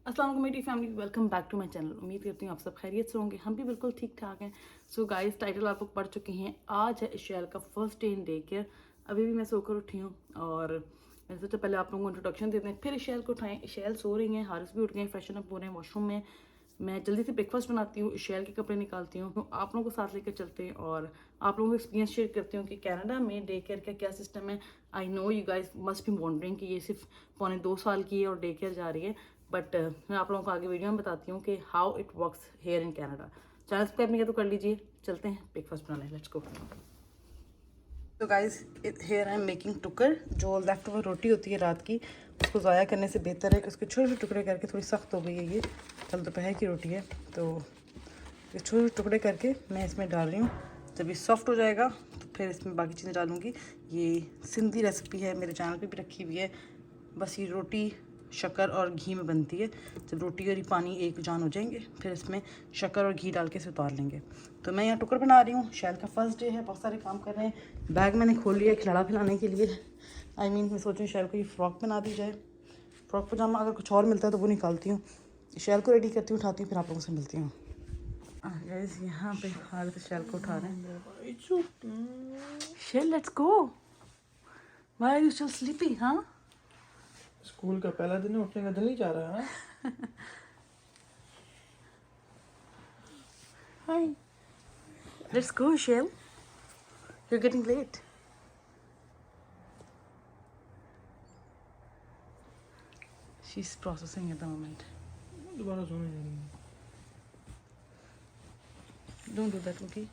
अस्सलाम वालेकुम मेरी family, welcome back to my channel. उम्मीद करती हूँ आप सब खैरियत से होंगे। हम भी बिल्कुल ठीक ठाक हैं। सो गाइस, टाइटल आप लोग पढ़ चुके हैं। आज है इशैल का first day in day care. अभी भी मैं सोकर उठी हूँ और मैंने सोचा पहले आप लोगों को इंट्रोडक्शन देते हैं, फिर इशैल को उठाएं। इशैल सो रही हैं, हारिस भी उठ गए, फ्रेशन अप हो रहे हैं वॉशरूम में। मैं जल्दी से ब्रेकफास्ट बनाती हूँ, इशैल के कपड़े निकालती हूँ, तो आप लोगों को साथ लेकर चलते हैं और आप लोगों को एक्सपीरियंस शेयर करती हूँ कि कनाडा में डे केयर का क्या सिस्टम है। I know you guys must be wondering कि ये सिर्फ 2.25 की है और डे केयर जा रही है, बट मैं आप लोगों को आगे वीडियो में बताती हूँ कि how it works here in Canada. Channel subscribe नहीं किया तो कर लीजिए। चलते हैं ब्रेकफास्ट बनाने, लेट्स गो। तो guys, here I am making टुकर। जो लेफ्ट ओवर रोटी होती है रात की, उसको ज़ाया करने से बेहतर है कि उसके छोटे छोटे टुकड़े करके, थोड़ी सख्त हो गई है ये, कल दोपहर की रोटी है, तो ये छोटे छोटे टुकड़े करके मैं इसमें डाल रही हूँ। जब ये सॉफ्ट हो जाएगा तो फिर इसमें बाकी चीज़ें डालूँगी। ये सिंधी रेसिपी है, मेरे चैनल पे भी रखी हुई है। बस ये रोटी शक्कर और घी में बनती है। जब रोटी और पानी एक जान हो जाएंगे, फिर इसमें शक्कर और घी डाल के इसे उतार लेंगे। तो मैं यहाँ टुकर बना रही हूँ। शैल का फर्स्ट डे है, बहुत सारे काम कर रहे हैं। बैग मैंने खोल लिया खिलाना पिलाने के लिए। मैं सोच रही हूँ शैल को ये फ्रॉक बना दी जाए। फ्रॉक पजामा अगर कुछ और मिलता है तो वो निकालती हूँ। शैल को रेडी करती हूँ, उठाती हूँ, फिर आप लोगों से मिलती हूँ। गाइस, यहाँ पे हाल से शैल को उठा रहे हैं। Shail, let's go. Why are you still sleepy? हाँ, स्कूल का पहला दिन है, उठने का दिल नहीं चाह रहा है। Hi. Let's go, Shell. You're getting late. She's processing at the moment. दोबारा सोने जा रही है। Don't do that, okay?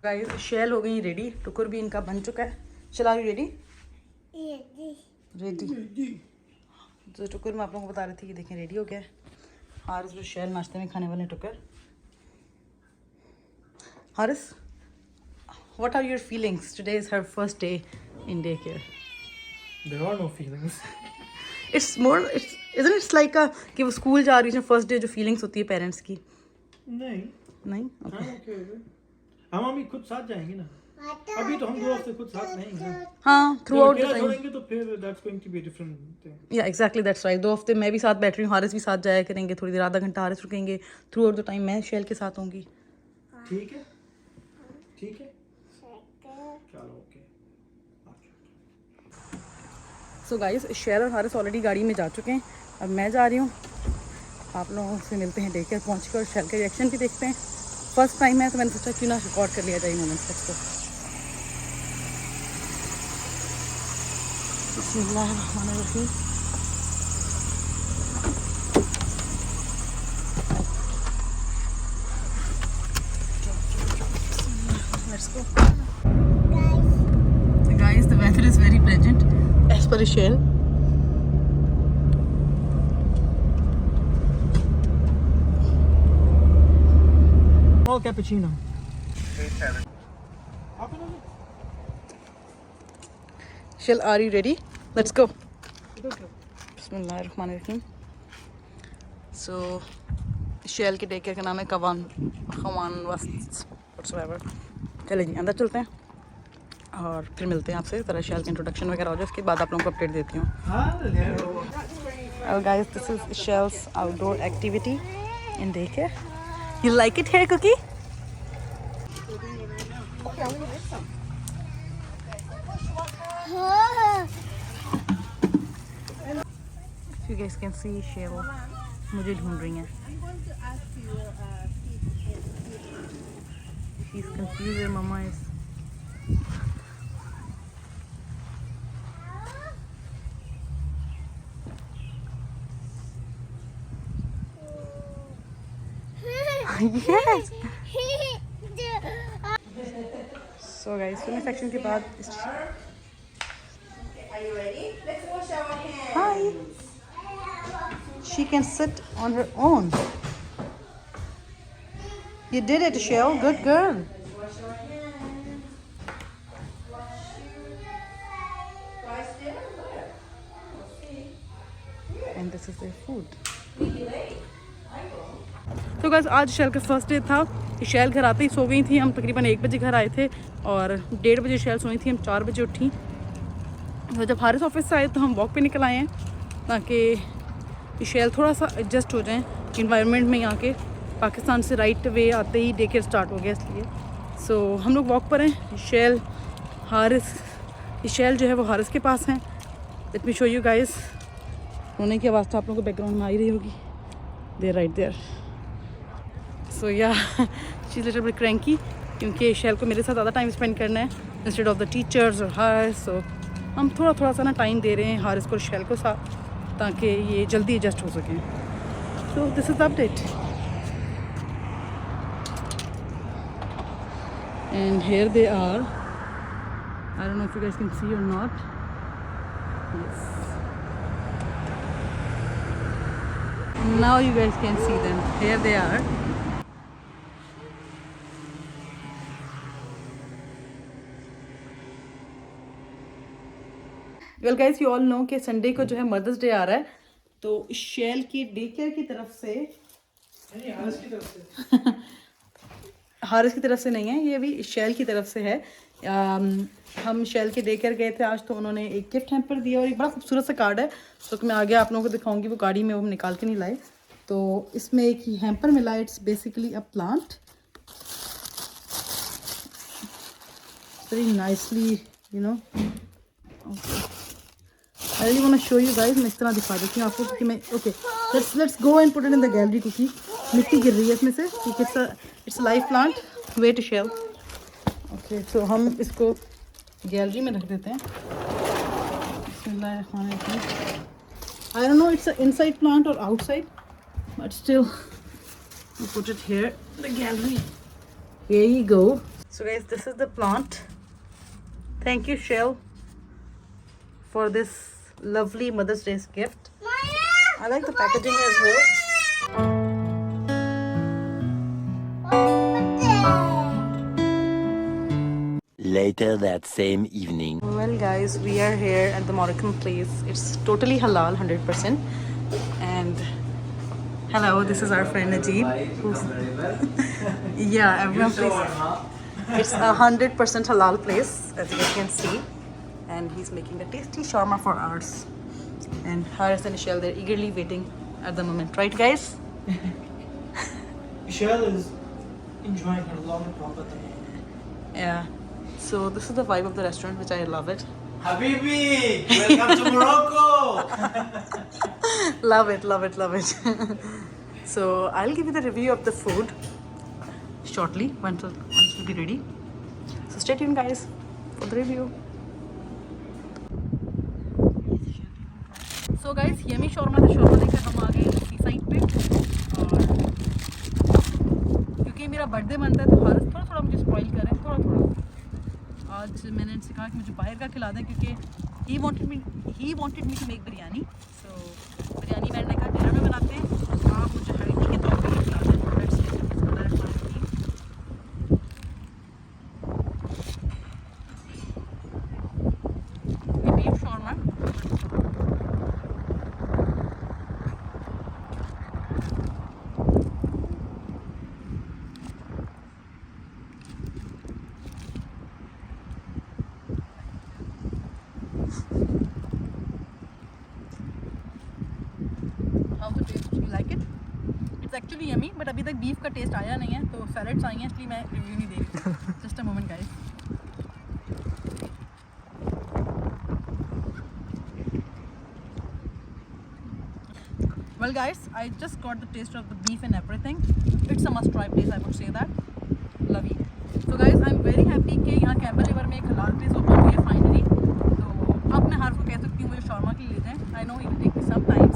Guys, Shell हो गई रेडी। टुकर भी इनका बन चुका है। Shell, are you ready? Ready. तो टुकर मैं आप लोगों को बता रही थी कि देखें रेडी हो गया है। हारिस और शैल नाश्ते में खाने वाले टुकर। Haris, what are your feelings? Today is her first day in daycare. There are no feelings. It's more, isn't it like a कि वो स्कूल जा रही है फर्स्ट डे, जो फीलिंग्स होती है पेरेंट्स की? नहीं नहीं, हाँ ओके। हम अभी खुद साथ जाएंगे ना। अभी तो हम 2 हफ्ते खुद साथ नहीं हैं। हाँ, थ्रू आउट द अकेला टाइम। छोड़ेंगे तो फिर that's going to be a different thing. या एग्जैक्टली दैट्स राइट। 2 हफ्ते मैं भी साथ बैठ रही हूँ, हारिस भी साथ जाया करेंगे, थोड़ी देर आधा घंटा हारिस रुकेंगे। थ्रू आउट द टाइम मैं शैल के साथ होंगी। ठीक है, ठीक है, चलो ओके। सो गाइस, शैल और हारिस ऑलरेडी गाड़ी में जा चुके हैं, अब मैं जा रही हूँ। आप लोगों से मिलते हैं डे केयर पहुँच कर और शैल का रिएक्शन भी देखते हैं। फर्स्ट टाइम है तो मैंने सोचा क्यों ना रिकॉर्ड कर लिया जाए मोमेंट्स को। बिस्मिल्लाहिर्रहमानिर्रहीम। Let's go. Guys, the weather is very pleasant as per Shell. Small cappuccino. Shell, are you ready? Let's go. बिस्मिल्लाहिर्रहमानिर्रहीम। So, Shell के डे केयर का नाम है खवान व्हाटसोएवर। चलिए जी, अंदर चलते हैं और फिर मिलते हैं आपसे। ज़रा शैल का इंट्रोडक्शन वगैरह हो जाए, उसके बाद आप लोगों को अपडेट देती हूँ। Guys, this is Shell's outdoor activity in daycare. You like it here, Cookie? You guys can see Shell मुझे ढूंढ रही हैं। She's confused where Mama is. Yes. So guys, swimming section के बाद Are you ready? Let's wash our hands. Hi. She can sit on her own. You did it, Shell. Good girl. Let's wash our hands. Wash your hands. Twice there. Where? Let's see. And this is their food. We delay. I go. तो guys, आज शैल का first day था। शैल घर आते ही सो गई थी। हम तकरीबन 1 बजे घर आए थे और 1:30 बजे शैल सोई थी। हम 4 बजे उठी। तो जब हारिस ऑफिस से आए तो हम वॉक पे निकल आए हैं। ताकि इशैल थोड़ा सा एडजस्ट हो जाएं इन्वायरमेंट में। यहाँ के पाकिस्तान से राइट वे आते ही डे केयर स्टार्ट हो गया इसलिए। सो हम लोग वॉक पर हैं। इशैल जो है वो हारिस के पास हैं। Let me show you guys. रोने की आवाज़ तो आप लोगों को बैकग्राउंड में आ ही रही होगी। There right there. So yeah she is little bit cranky क्योंकि इशैल को मेरे साथ ज़्यादा टाइम स्पेंड करना है इंस्टेड ऑफ द टीचर्स और हारिस। सो हम थोड़ा सा ना टाइम दे रहे हैं हारिस को और इशैल को साथ, ताकि ये जल्दी एडजस्ट हो सकें। So this is update. And here they are. I don't know if you guys can see और not. Yes, now you guys can see them. Here they are. Well guys, you all know कि Sunday को जो है mother's day आ रहा है, तो इशैल की day care की तरफ से हारिस की तरफ से हारिस की तरफ से नहीं है, ये भी इशैल की तरफ से है। हम इशैल के डे केयर गए थे आज, तो उन्होंने एक गिफ्ट हैम्पर दिया और एक बड़ा खूबसूरत सा कार्ड है, तो मैं आगे आप लोगों को दिखाऊंगी। वो गाड़ी में वो हम निकाल के नहीं लाए, तो इसमें एक हैम्पर मिला। It's basically a plant, very nicely you know. I really want to show you guys. मैं इस तरह दिखा देती हूँ आपको क्योंकि मैं okay let's go and put it in the gallery क्योंकि मिट्टी गिर रही है इसमें से, क्योंकि it's live plant. Wait Shell. Okay, तो हम इसको गैलरी में रख देते हैं। I don't know it's inside plant और outside, but still we put it here the gallery. Here you go. So guys, this is the plant. Thank you shell for this lovely Mother's Day gift. I like the packaging as well. Later that same evening. Well guys, we are here at the Moroccan place. It's totally halal, 100%. And hello, this is our friend Najib. Yeah, everyone please. It's a 100% halal place, as you guys can see. And he's making a tasty shawarma for ours. And Haris and Ishel, they're eagerly waiting at the moment. Right, guys? Ishel is enjoying her lollipop at the moment. Yeah. So this is the vibe of the restaurant, which I love it. Habibi, welcome to Morocco. Love it, love it, love it. So I'll give you the review of the food shortly once it'll be ready. So stay tuned, guys, for the review. So guys, yummy shawarma से shawarma लेकर हम आ गए सी side पे। और क्योंकि मेरा birthday बनता है तो हारिस थोड़ा मुझे स्पॉइल करें, थोड़ा। आज मैंने इनसे कहा कि मुझे बाहर का खिला दें क्योंकि he wanted me to make biryani. So biryani मैंने कहा डिनर में बनाते हैं, आप मुझे हल्दी के तौर पर खिला दें। Beef shawarma. Actually yummy, but अभी तक बीफ का टेस्ट आया नहीं है, तो सैलड्स आई हैं इसलिए मैं रिव्यू नहीं दे रही। Just a moment guys. Well guys, I just got the taste of the beef and everything. It's a must try place, I would say that. Love it. So guys, I'm very happy कि यहाँ Campbell river में एक हलाल place open हुई है finally. तो अब मैं हारिस को कह सकती हूँ मुझे शौरमा के लिए ले जाएं। I know it will take me some time,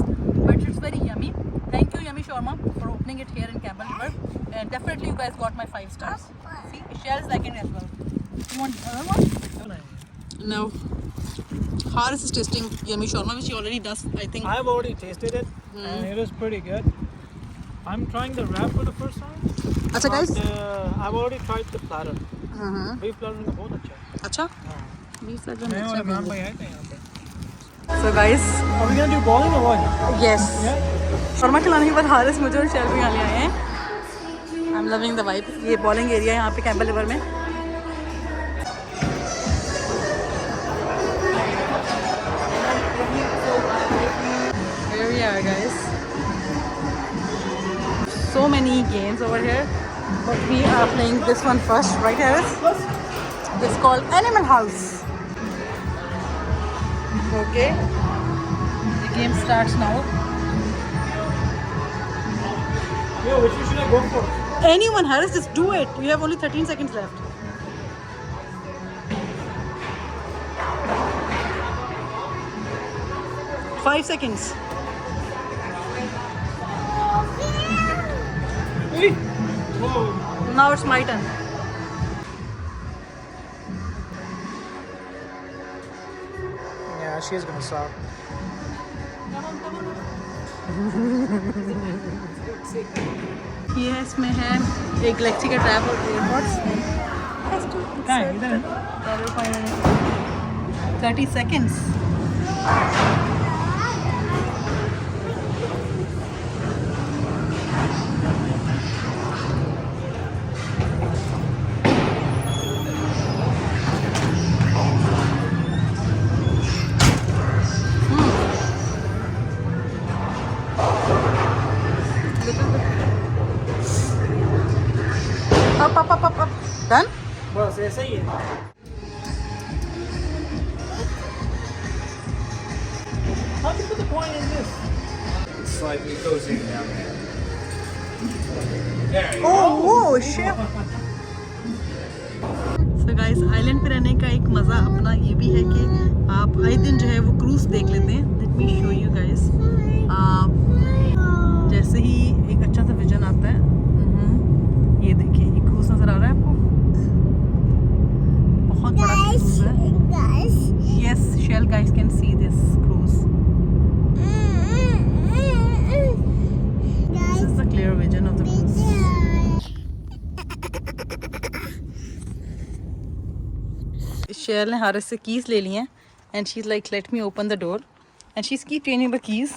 but it's very yummy. Thank you Yummy Shawarma for opening it here in Campbell River. And definitely you guys got my 5 stars. See, Ishal is liking it as well. You want another one? No. Haris is tasting Yummy Shawarma, which he already does, I think. I've already tasted it, and it is pretty good. I'm trying the wrap for the first time. अच्छा guys. I've already tried the platter. Beef platter का बहुत अच्छा है. अच्छा? Beef platter मैं अच्छा और इमरान है। भाई आए थे यहाँ पे. So guys, Are we gonna do bowling or what? yes. Yeah. Shawarma खिलाने के बाद हारिस मुझे और शैल भी यहाँ ले आए हैं। I'm loving the vibe. ये बॉलिंग एरिया है यहाँ पे कैम्बल रिवर में। are, guys. So many games over here, but we are playing this one first, right, Harris? It's called Animal House. Okay, the game starts now. Yo, which one should I go for? Anyone, Harris, just do it. You have only 13 seconds left. Five seconds. Whoa. Now it's my turn. Yeah, she's gonna stop. ये इसमें है एक Galaxy का tab और airbuds. कहाँ है? इधर है? 30 seconds. Up. Done? बस ऐसा ही है. How do you put the coin in this? Slightly cozy down there. There you Oh, shit. So guys, island पे रहने का एक मज़ा अपना ये भी है कि आप आए दिन जो है वो क्रूज देख लेते हैं. Let me show you guys. जैसे ही एक अच्छा सा विजन आता है, ये देखिए, ये क्रूज नज़र आ रहा है आपको. बहुत बड़ा क्रूज है. Yes, Shell guys can see this cruise. This is the clear vision of the cruise. Shell ने हारिस से कीज ले ली हैं and she's like let me open the door and she's keep changing the keys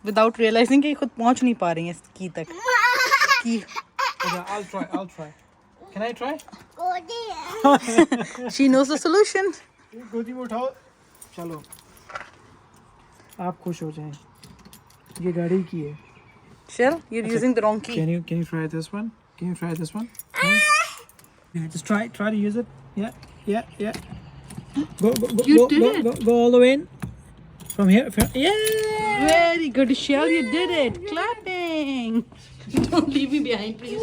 without realizing कि खुद पहुंच नहीं पा रही हैं इस की तक. की Okay, I'll try. Can I try? she knows the solution. गोदी में उठाओ. चलो. आप खुश हो जाएं. ये गाड़ी की है. Shell, you're using the wrong key. Can you try this one? Can you try this one? Yeah, just try to use it. Yeah. Go. You did it. Go all the way in. From here. Yeah. Very good, Shell. You did it. Clapping. Don't leave me behind, please.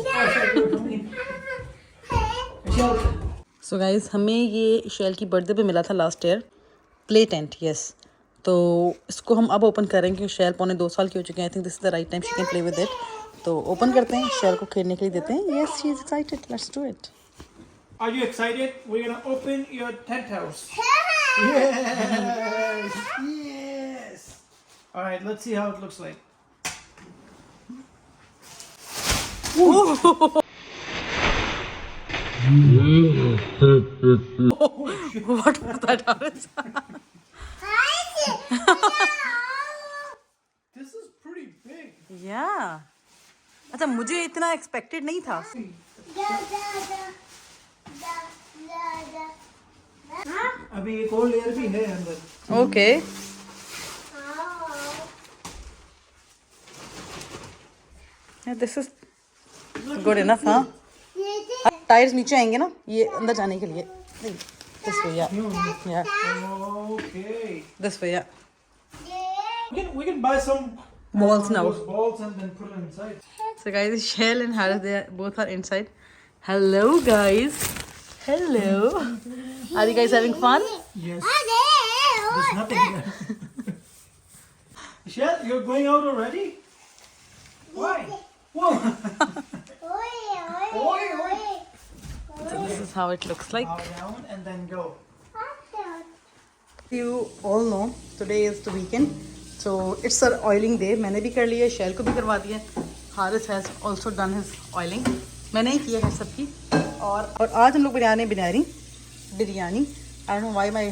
So guys, हमें ये shell की birthday पे मिला था last year. Play tent, yes. तो इसको हम अब ओपन करेंगे क्योंकि शेल पौने 2 साल की हो चुकी है. I think this is the right time she can play with it. तो ओपन करते हैं, शेल को खेलने के लिए देते हैं. Yes, she is excited. Let's do it. Are you excited? We're gonna open your tent house. Yes. All right, let's see how it looks like. What was that, Harris? This is pretty big. Yeah. अच्छा, मुझे इतना expected नहीं था. अभी एक और layer भी है अंदर. Okay. Yeah, this is good enough, huh? Tyres नीचे आएंगे ना ये अंदर जाने के लिए. This way, yeah. Okay. This way, yeah. We can buy some Balls now. those balls and then put it inside. So guys, Shell and Harris, both are inside. Hello guys. Hello. Are you guys having fun? Yes. There's nothing here. Shell, you're going out already? Why? Whoa. So this is how it looks like. Power down and then go. You all know today is the weekend, so it's our oiling day. मैंने भी कर लिया, Shell को भी करवा दिया. Harris has also done his oiling. मैंने ही किया है सबकी. और आज हम लोग biryani. I don't know why my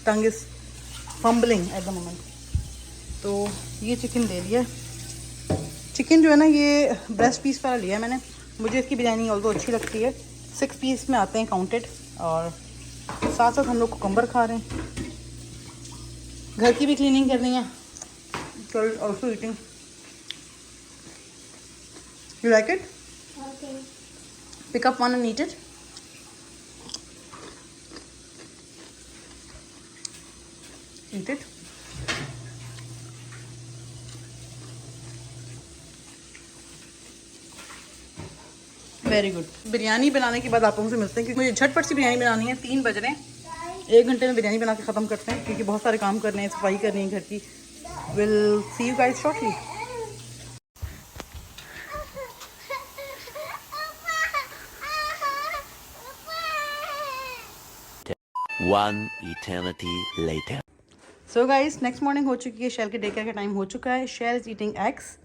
tongue is fumbling at the moment. तो ये चिकन ले लिया. चिकन जो है ना ये ब्रेस्ट पीस वाला लिया है मैंने. मुझे इसकी बिरयानी ऑल्दो अच्छी लगती है. 6 पीस में आते हैं काउंटेड. और साथ साथ हम लोग कुकम्बर खा रहे हैं. घर की भी क्लीनिंग करनी है. Shell is also eating. You like it? Okay. Pick up one and eat it. Eat it. Very good. Biryani बनाने के बाद आप लोगों से मिलते हैं क्योंकि मुझे झटपट सी बिरयानी बनानी है। 3 बज रहे हैं, 1 घंटे में बिरयानी बना के ख़त्म करते हैं क्योंकि बहुत सारे काम करने हैं, सफाई करनी है घर की। Will see you guys shortly. One eternity later. So guys next morning हो चुकी है, शैल के डे केयर का टाइम हो चुका है। शैल इज ईटिंग एग्स।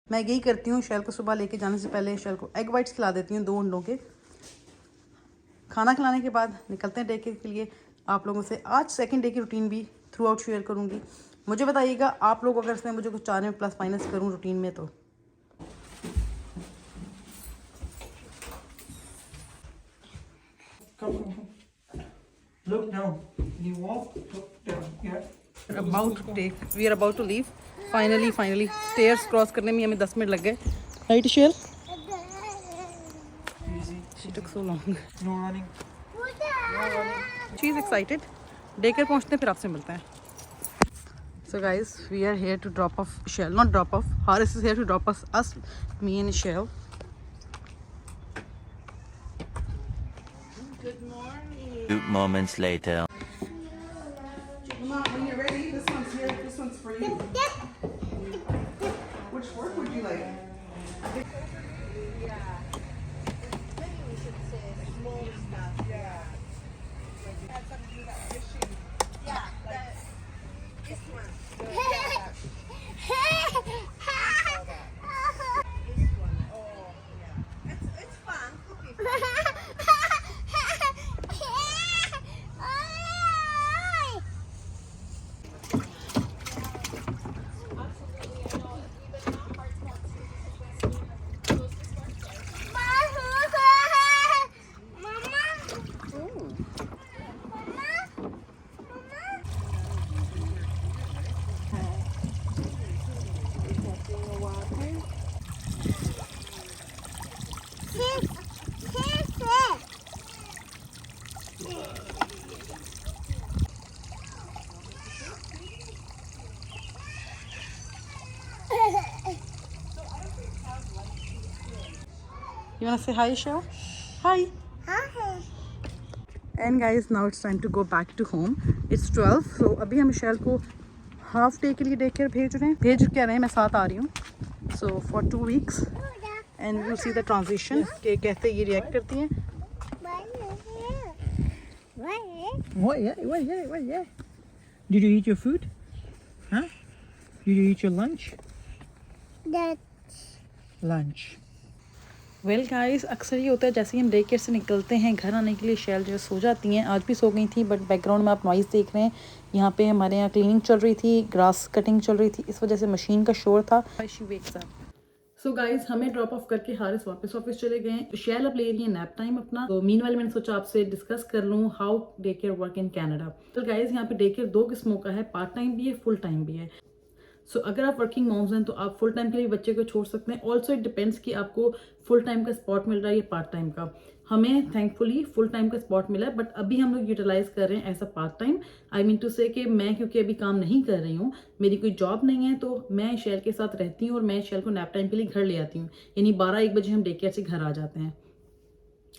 मैं यही करती हूँ, शैल को सुबह लेके जाने से पहले शैल को एग वाइट्स खिला देती हूँ 2 अंडों के। खाना खिलाने के बाद निकलते हैं डे केयर के लिए। आप लोगों से आज सेकंड डे की रूटीन भी थ्रू आउट शेयर करूँगी। मुझे बताइएगा आप लोग अगर इसमें मुझे कुछ चाह रहे हैं प्लस माइनस करूँ रूटीन में तो। Look down. You walk, look down. Yeah. We are about to leave. Finally stairs cross करने में हमें 10 मिनट लग गए। Right Shell? Easy. She took so long. No running. She is excited. Day care पहुँचते हैं फिर आपसे मिलते हैं। So guys, we are here to drop off Shell. Not drop off. Haris is here to drop us, me and Shell. Good morning. 2 moments later. Mama, when you're ready, this one's here. This one's for you. Which fork would you like? It's fun. Cookie. You wanna say hi, Shell? Hi. And guys, now it's time to go back to home. It's 12. So अभी हम शैल को half day के लिए day care भेज रहे हैं। भेज क्या रहे हैं, मैं साथ आ रही हूँ। So for 2 weeks and we'll see the transition कि कैसे ये रिएक्ट करती हैं। What? Yeah. Did you eat your food? Huh? Did you eat your lunch? Lunch. Well guys, अक्सर ये होता है जैसे ही हम डे केयर से निकलते हैं घर आने के लिए शैल जो है सो जाती हैं। आज भी सो गई थी, बट बैकग्राउंड में आप नॉइज़ देख रहे हैं। यहाँ पे हमारे यहाँ क्लीनिंग चल रही थी, ग्रास कटिंग चल रही थी, इस वजह से मशीन का शोर था। सो गाइस, हमें ड्रॉप ऑफ करके हारिस वापस ऑफिस चले गए हैं। शैल अब ले रही है नैप टाइम अपना। तो मीनवाइल मैंने सोचा आपसे डिस्कस कर लूँ how day care work in Canada. तो गाइस, यहाँ पे डे केयर 2 किस्मों का है, पार्ट टाइम भी है, फुल टाइम भी है। सो अगर आप वर्किंग मॉम्स हैं तो आप फुल टाइम के लिए बच्चे को छोड़ सकते हैं। ऑल्सो इट डिपेंड्स कि आपको फुल टाइम का स्पॉट मिल रहा है या पार्ट टाइम का। हमें थैंकफुली फुल टाइम का स्पॉट मिला है, बट अभी हम लोग यूटिलाइज कर रहे हैं ऐसा part time. I mean to say कि मैं क्योंकि अभी काम नहीं कर रही हूँ, मेरी कोई जॉब नहीं है, तो मैं शैल के साथ रहती हूँ और मैं शैल को नैप टाइम के लिए घर ले आती हूँ। यानी 12-1 बजे हम डे केयर से घर आ जाते हैं।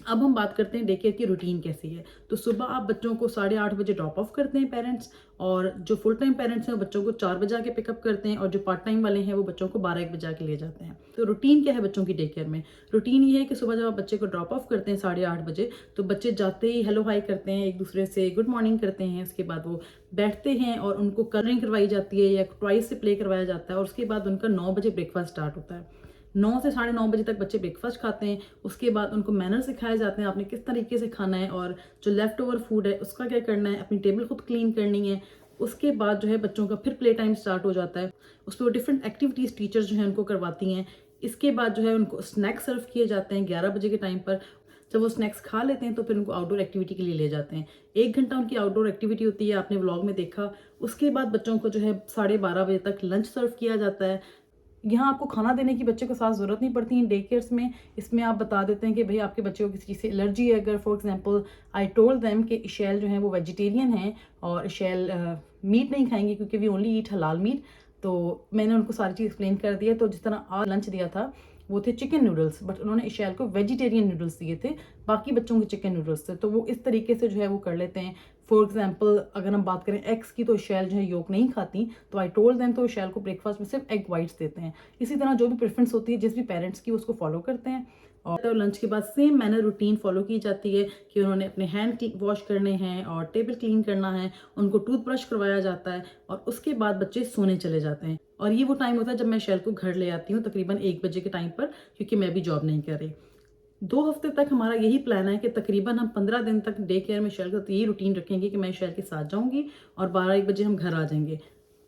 अब हम बात करते हैं डे केयर की रूटीन कैसी है। तो सुबह आप बच्चों को 8:30 बजे ड्रॉप ऑफ करते हैं पेरेंट्स, और जो फुल टाइम पेरेंट्स हैं वो बच्चों को 4 बजे आके पिकअप करते हैं, और जो पार्ट टाइम वाले हैं वो बच्चों को 12-1 बजे आके ले जाते हैं। तो रूटीन क्या है बच्चों की डे केयर में? रूटीन ये है कि सुबह जब आप बच्चे को ड्रॉप ऑफ करते हैं 8:30 बजे, तो बच्चे जाते ही हेलो हाई करते हैं, एक दूसरे से गुड मॉर्निंग करते हैं। उसके बाद वो बैठते हैं और उनको कलरिंग करवाई जाती है या टॉयज से प्ले करवाया जाता है, और उसके बाद उनका 9 बजे ब्रेकफास्ट स्टार्ट होता है। 9 से 9:30 बजे तक बच्चे ब्रेकफास्ट खाते हैं। उसके बाद उनको मैनर सिखाए जाते हैं, आपने किस तरीके से खाना है, और जो लेफ्ट ओवर फूड है उसका क्या करना है, अपनी टेबल खुद क्लीन करनी है। उसके बाद जो है बच्चों का फिर प्ले टाइम स्टार्ट हो जाता है। उस पर डिफरेंट एक्टिविटीज़ टीचर्स जो है उनको करवाती हैं। इसके बाद जो है उनको स्नैक्स सर्व किए जाते हैं 11 बजे के टाइम पर। जब वो स्नैक्स खा लेते हैं तो फिर उनको आउटडोर एक्टिविटी के लिए ले जाते हैं। 1 घंटा उनकी आउटडोर एक्टिविटी होती है, आपने व्लॉग में देखा। उसके बाद बच्चों को जो है 12:30 बजे तक लंच सर्व किया जाता है। यहाँ आपको खाना देने की बच्चे को साथ ज़रूरत नहीं पड़ती इन डे केयर्स में। इसमें आप बता देते हैं कि भाई आपके बच्चे को किसी चीज़ से एलर्जी है। अगर for example I told them कि इशैल जो है वो वेजिटेरियन है और इशैल मीट नहीं खाएंगे क्योंकि वी ओनली ईट हलाल मीट, तो मैंने उनको सारी चीज़ एक्सप्लेन कर दिया। तो जिस तरह आज लंच दिया था वो थे चिकन नूडल्स, बट उन्होंने इशैल को वेजिटेरियन नूडल्स दिए थे, बाकी बच्चों के चिकन नूडल्स थे। तो वो इस तरीके से जो है वो कर लेते हैं। फॉर एग्जांपल अगर हम बात करें एग्स की, तो इशैल जो है योक नहीं खाती, तो आई टोल्ड देम तो इशैल को ब्रेकफास्ट में सिर्फ एग वाइट्स देते हैं। इसी तरह जो भी प्रेफरेंस होती है जिस भी पेरेंट्स की, उसको फॉलो करते हैं। और तो लंच के बाद सेम मैनर रूटीन फॉलो की जाती है कि उन्होंने अपने हैंड वॉश करने हैं और टेबल क्लीन करना है, उनको टूथब्रश करवाया जाता है और उसके बाद बच्चे सोने चले जाते हैं। और ये वो टाइम होता है जब मैं शैल को घर ले आती हूँ तकरीबन 1 बजे के टाइम पर, क्योंकि मैं भी जॉब नहीं कर रही। 2 हफ्ते तक हमारा यही प्लान है कि तकरीबन हम 15 दिन तक डे केयर में शैल का तो यही रूटीन रखेंगे कि मैं शैल के साथ जाऊंगी और 12-1 बजे हम घर आ जाएंगे।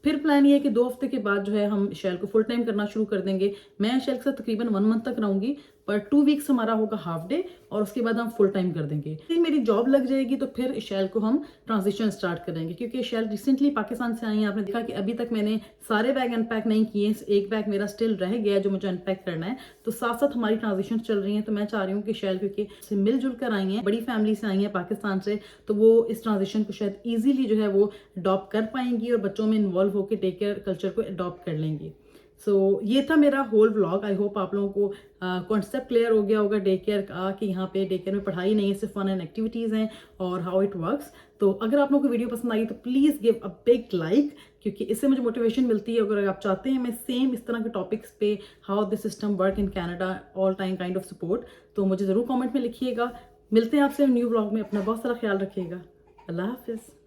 फिर प्लान ये है कि 2 हफ्ते के बाद जो है हम शैल को फुल टाइम करना शुरू कर देंगे। मैं शैल के साथ तकरीबन 1 मंथ तक रहूंगी, पर 2 वीक्स हमारा होगा हाफ डे और उसके बाद हम फुल टाइम कर देंगे। फिर मेरी जॉब लग जाएगी तो फिर शैल को हम ट्रांजिशन स्टार्ट करेंगे, क्योंकि शैल रिसेंटली पाकिस्तान से आई है। आपने देखा कि अभी तक मैंने सारे बैग अनपैक नहीं किए, एक बैग मेरा स्टिल रह गया है जो मुझे अनपैक करना है। तो साथ साथ हमारी ट्रांजिशन चल रही है। तो मैं चाह रही हूँ कि शैल क्योंकि से मिलजुल कर आई हैं, बड़ी फैमिली से आई हैं पाकिस्तान से, तो वो इस ट्रांजिशन को शायद ईजिली जो है वो अडॉप्ट कर पाएंगी और बच्चों में इन्वॉल्व होकर डे केयर कल्चर को अडॉप्ट कर लेंगी। सो ये था मेरा होल व्लॉग। आई होप आप लोगों को कॉन्सेप्ट क्लियर हो गया होगा डे केयर का, कि यहाँ पे डे केयर में पढ़ाई नहीं है, सिर्फ फन एंड एक्टिविटीज़ हैं और हाउ इट वर्क्स। तो अगर आप लोगों को वीडियो पसंद आई तो please give a big like, क्योंकि इससे मुझे मोटिवेशन मिलती है। अगर आप चाहते हैं मैं सेम इस तरह के टॉपिक्स पे how this system work in Canada all time kind of support, तो मुझे ज़रूर कॉमेंट में लिखिएगा। मिलते हैं आपसे न्यू व्लॉग में। अपना बहुत सारा ख्याल रखिएगा। अल्लाह हाफिज़।